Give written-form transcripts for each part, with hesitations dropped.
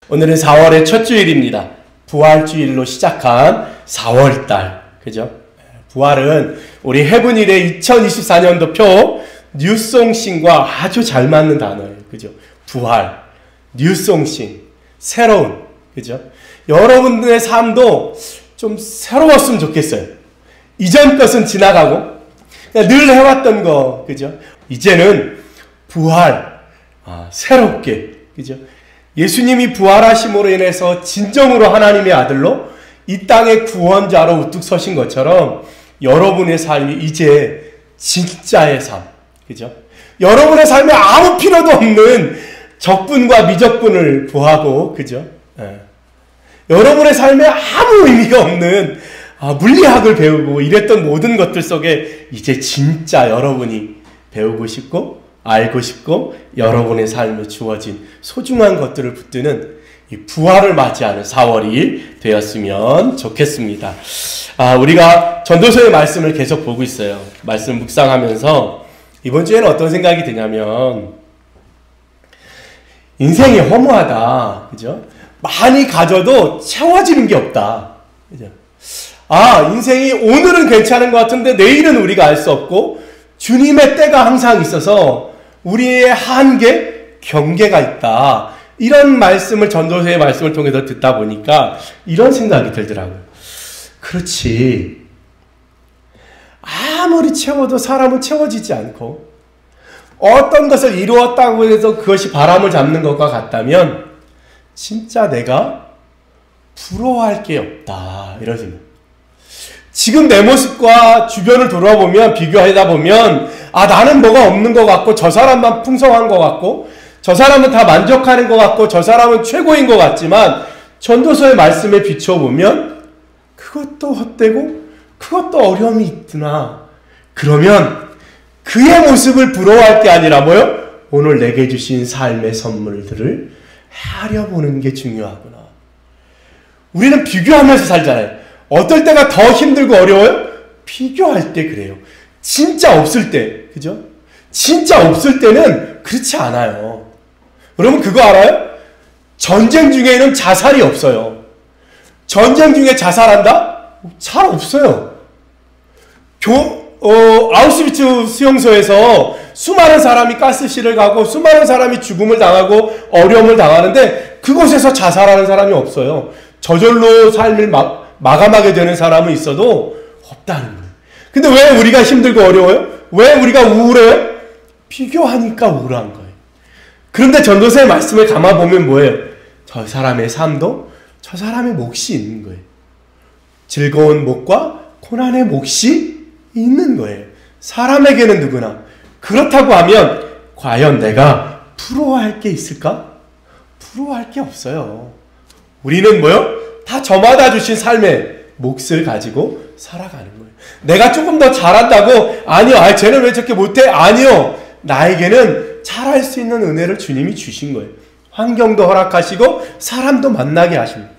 오늘은 4월의 첫 주일입니다. 부활주일로 시작한 4월달. 그죠? 부활은 우리 해븐일의 2024년도표 뉴송싱과 아주 잘 맞는 단어예요. 그죠? 부활, 뉴송싱, 새로운. 그죠? 여러분들의 삶도 좀 새로웠으면 좋겠어요. 이전 것은 지나가고, 늘 해왔던 거. 그죠? 이제는 부활, 새롭게. 그죠? 예수님이 부활하심으로 인해서 진정으로 하나님의 아들로 이 땅의 구원자로 우뚝 서신 것처럼 여러분의 삶이 이제 진짜의 삶. 그죠? 여러분의 삶에 아무 필요도 없는 적분과 미적분을 구하고, 그죠? 여러분의 삶에 아무 의미가 없는 물리학을 배우고 이랬던 모든 것들 속에 이제 진짜 여러분이 배우고 싶고 알고 싶고 여러분의 삶에 주어진 소중한 것들을 붙드는 이 부활을 맞이하는 4월이 되었으면 좋겠습니다. 우리가 전도서의 말씀을 계속 보고 있어요. 말씀 묵상하면서 이번 주에는 어떤 생각이 드냐면 인생이 허무하다. 그죠? 많이 가져도 채워지는 게 없다. 그죠? 인생이 오늘은 괜찮은 것 같은데 내일은 우리가 알 수 없고 주님의 때가 항상 있어서 우리의 한계, 경계가 있다. 이런 말씀을 전도서의 말씀을 통해서 듣다 보니까 이런 생각이 들더라고요. 그렇지. 아무리 채워도 사람은 채워지지 않고 어떤 것을 이루었다고 해서 그것이 바람을 잡는 것과 같다면 진짜 내가 부러워할 게 없다. 이런 생각. 지금 내 모습과 주변을 돌아보면, 비교하다 보면, 나는 뭐가 없는 것 같고, 저 사람만 풍성한 것 같고, 저 사람은 다 만족하는 것 같고, 저 사람은 최고인 것 같지만, 전도서의 말씀에 비춰보면, 그것도 헛되고, 그것도 어려움이 있구나. 그러면, 그의 모습을 부러워할 게 아니라 뭐요? 오늘 내게 주신 삶의 선물들을 헤아려보는 게 중요하구나. 우리는 비교하면서 살잖아요. 어떨 때가 더 힘들고 어려워요? 비교할 때 그래요. 진짜 없을 때, 그죠? 진짜 없을 때는 그렇지 않아요. 여러분 그거 알아요? 전쟁 중에는 자살이 없어요. 전쟁 중에 자살한다? 잘 없어요. 아우슈비츠 수용소에서 수많은 사람이 가스실을 가고 수많은 사람이 죽음을 당하고 어려움을 당하는데 그곳에서 자살하는 사람이 없어요. 저절로 삶을 마감하게 되는 사람은 있어도 없다는 거예요. 근데 왜 우리가 힘들고 어려워요? 왜 우리가 우울해요? 비교하니까 우울한 거예요. 그런데 전도서의 말씀을 감아보면 뭐예요? 저 사람의 삶도 저 사람의 몫이 있는 거예요. 즐거운 몫과 고난의 몫이 있는 거예요. 사람에게는 누구나. 그렇다고 하면 과연 내가 부러워할 게 있을까? 부러워할 게 없어요. 우리는 뭐요? 다 저마다 주신 삶의 몫을 가지고 살아가는 거예요. 내가 조금 더 잘한다고? 아니요. 쟤는 왜 저렇게 못해? 아니요. 나에게는 잘할 수 있는 은혜를 주님이 주신 거예요. 환경도 허락하시고 사람도 만나게 하십니다.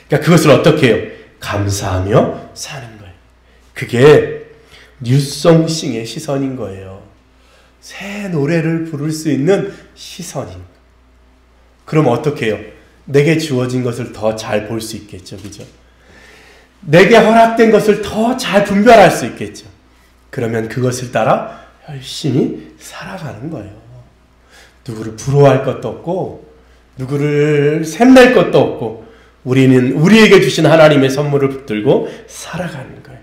그러니까 그것을 어떻게 해요? 감사하며 사는 거예요. 그게 뉴송싱의 시선인 거예요. 새 노래를 부를 수 있는 시선인 거예요. 그럼 어떻게 해요? 내게 주어진 것을 더 잘 볼 수 있겠죠. 그죠? 내게 허락된 것을 더 잘 분별할 수 있겠죠. 그러면 그것을 따라 열심히 살아가는 거예요. 누구를 부러워할 것도 없고 누구를 샘낼 것도 없고 우리는 우리에게 주신 하나님의 선물을 붙들고 살아가는 거예요.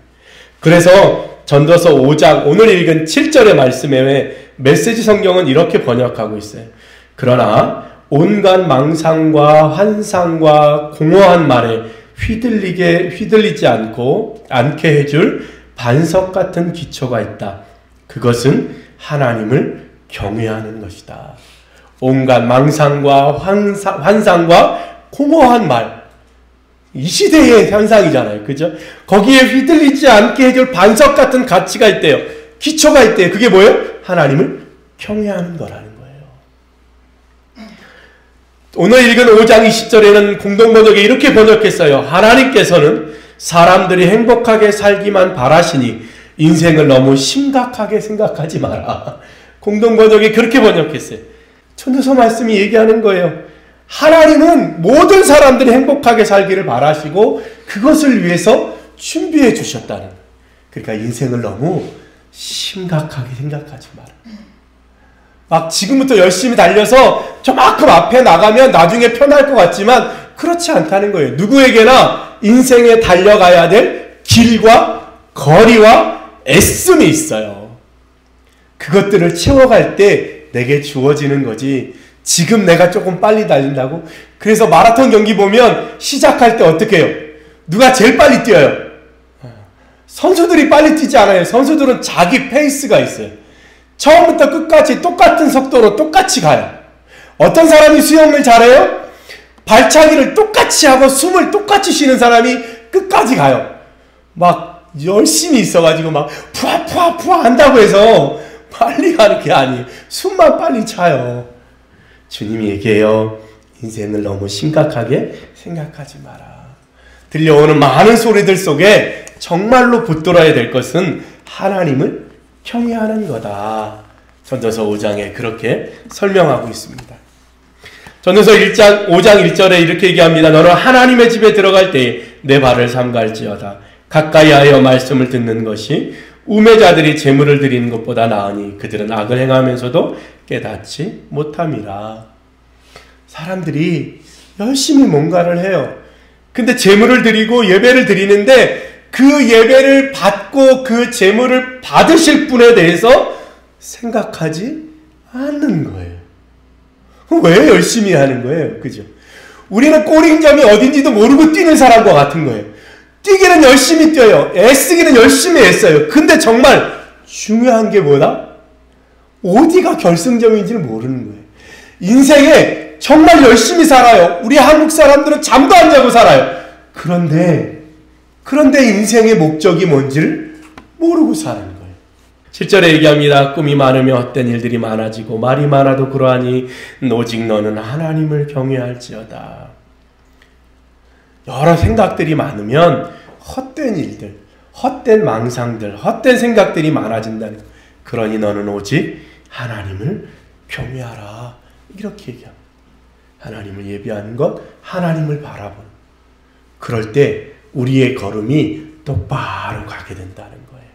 그래서 전도서 5장 오늘 읽은 7절의 말씀에 메시지 성경은 이렇게 번역하고 있어요. 그러나 온갖 망상과 환상과 공허한 말에 휘둘리지 않게 해줄 반석 같은 기초가 있다. 그것은 하나님을 경외하는 것이다. 온갖 망상과 환상과 공허한 말. 이 시대의 현상이잖아요. 그죠? 거기에 휘둘리지 않게 해줄 반석 같은 가치가 있대요. 기초가 있대요. 그게 뭐예요? 하나님을 경외하는 거라는 거예요. 오늘 읽은 5장 20절에는 공동번역에 이렇게 번역했어요. 하나님께서는 사람들이 행복하게 살기만 바라시니 인생을 너무 심각하게 생각하지 마라. 공동번역이 그렇게 번역했어요. 전도서 말씀이 얘기하는 거예요. 하나님은 모든 사람들이 행복하게 살기를 바라시고 그것을 위해서 준비해 주셨다는 거예요. 그러니까 인생을 너무 심각하게 생각하지 마라. 막 지금부터 열심히 달려서 저만큼 앞에 나가면 나중에 편할 것 같지만 그렇지 않다는 거예요. 누구에게나 인생에 달려가야 될 길과 거리와 애씀이 있어요. 그것들을 채워갈 때 내게 주어지는 거지. 지금 내가 조금 빨리 달린다고? 그래서 마라톤 경기 보면 시작할 때 어떻게 해요? 누가 제일 빨리 뛰어요? 선수들이 빨리 뛰지 않아요. 선수들은 자기 페이스가 있어요. 처음부터 끝까지 똑같은 속도로 똑같이 가요. 어떤 사람이 수영을 잘해요? 발차기를 똑같이 하고 숨을 똑같이 쉬는 사람이 끝까지 가요. 막 열심히 있어가지고 막 푸아 한다고 해서 빨리 가는 게 아니에요. 숨만 빨리 차요. 주님이 얘기해요. 인생을 너무 심각하게 생각하지 마라. 들려오는 많은 소리들 속에 정말로 붙들어야 될 것은 하나님을 경외하는 거다. 전도서 5장에 그렇게 설명하고 있습니다. 전도서 5장 1절에 이렇게 얘기합니다. 너는 하나님의 집에 들어갈 때에 내 발을 삼갈지어다. 가까이 하여 말씀을 듣는 것이 우매자들이 재물을 드리는 것보다 나으니 그들은 악을 행하면서도 깨닫지 못함이라. 사람들이 열심히 뭔가를 해요. 근데 재물을 드리고 예배를 드리는데 그 예배를 받고 그 재물을 받으실 분에 대해서 생각하지 않는 거예요. 왜 열심히 하는 거예요? 그죠? 우리는 꼬링점이 어딘지도 모르고 뛰는 사람과 같은 거예요. 뛰기는 열심히 뛰어요. 애쓰기는 열심히 애써요. 근데 정말 중요한 게 뭐다? 어디가 결승점인지를 모르는 거예요. 인생에 정말 열심히 살아요. 우리 한국 사람들은 잠도 안 자고 살아요. 그런데 인생의 목적이 뭔지를 모르고 사는 거예요. 7절에 얘기합니다. 꿈이 많으며 헛된 일들이 많아지고 말이 많아도 그러하니 오직 너는 하나님을 경외할지어다. 여러 생각들이 많으면 헛된 일들, 헛된 망상들, 헛된 생각들이 많아진다는 거예요. 그러니 너는 오직 하나님을 경외하라. 이렇게 얘기합니다. 하나님을 예배하는 것, 하나님을 바라보는. 그럴 때 우리의 걸음이 똑바로 가게 된다는 거예요.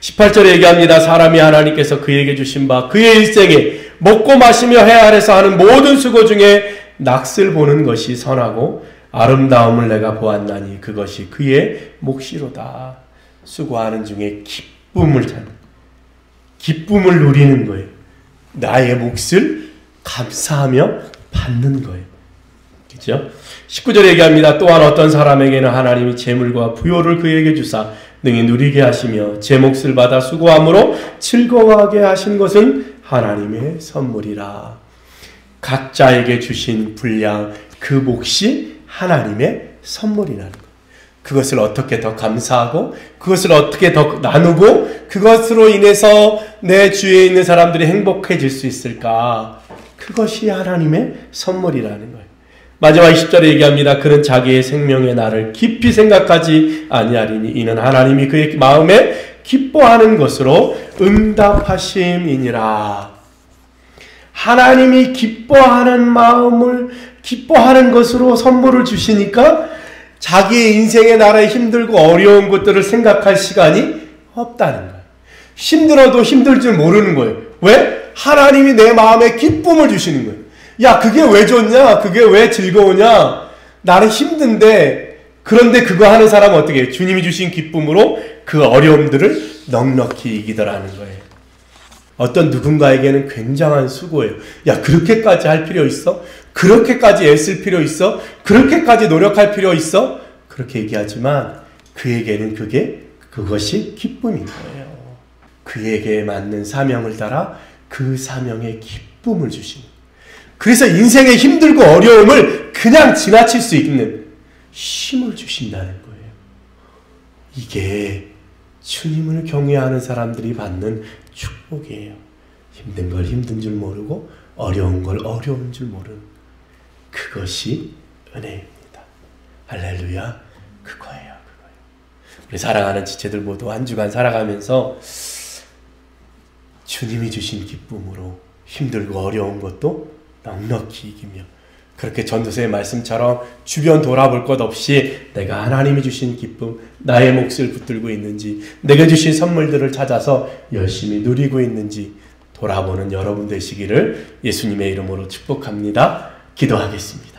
18절에 얘기합니다. 사람이 하나님께서 그에게 주신 바 그의 일생에 먹고 마시며 해 아래서 하는 모든 수고 중에 낯을 보는 것이 선하고 아름다움을 내가 보았나니 그것이 그의 몫이로다. 수고하는 중에 기쁨을 찾는, 기쁨을 누리는 거예요. 나의 몫을 감사하며 받는 거예요. 그렇죠? 19절에 얘기합니다. 또한 어떤 사람에게는 하나님이 재물과 부요를 그에게 주사 능히 누리게 하시며 제 몫을 받아 수고함으로 즐거워하게 하신 것은 하나님의 선물이라. 각자에게 주신 분량, 그 몫이 하나님의 선물이라는 것. 그것을 어떻게 더 감사하고 그것을 어떻게 더 나누고 그것으로 인해서 내 주위에 있는 사람들이 행복해질 수 있을까? 그것이 하나님의 선물이라는 거예요. 마지막 20절에 얘기합니다. 그는 자기의 생명의 날을 깊이 생각하지 아니하리니 이는 하나님이 그의 마음에 기뻐하는 것으로 응답하심이니라. 하나님이 기뻐하는 마음을 기뻐하는 것으로 선물을 주시니까 자기의 인생의 나라에 힘들고 어려운 것들을 생각할 시간이 없다는 거예요. 힘들어도 힘들 줄 모르는 거예요. 왜? 하나님이 내 마음에 기쁨을 주시는 거예요. 야, 그게 왜 좋냐? 그게 왜 즐거우냐? 나는 힘든데, 그런데 그거 하는 사람은 어떻게 해요? 주님이 주신 기쁨으로 그 어려움들을 넉넉히 이기더라는 거예요. 어떤 누군가에게는 굉장한 수고예요. 야, 그렇게까지 할 필요 있어? 그렇게까지 애쓸 필요 있어? 그렇게까지 노력할 필요 있어? 그렇게 얘기하지만 그에게는 그것이 기쁨인 거예요. 그에게 맞는 사명을 따라 그 사명에 기쁨을 주시는. 그래서 인생의 힘들고 어려움을 그냥 지나칠 수 있는 힘을 주신다는 거예요. 이게 주님을 경외하는 사람들이 받는 축복이에요. 힘든 걸 힘든 줄 모르고 어려운 걸 어려운 줄 모르는 그것이 은혜입니다. 할렐루야. 그거예요. 우리 사랑하는 지체들 모두 한 주간 살아가면서 주님이 주신 기쁨으로 힘들고 어려운 것도 넉넉히 이기며 그렇게 전도서의 말씀처럼 주변 돌아볼 것 없이 내가 하나님이 주신 기쁨, 나의 몫을 붙들고 있는지, 내가 주신 선물들을 찾아서 열심히 누리고 있는지 돌아보는 여러분 되시기를 예수님의 이름으로 축복합니다. 기도하겠습니다.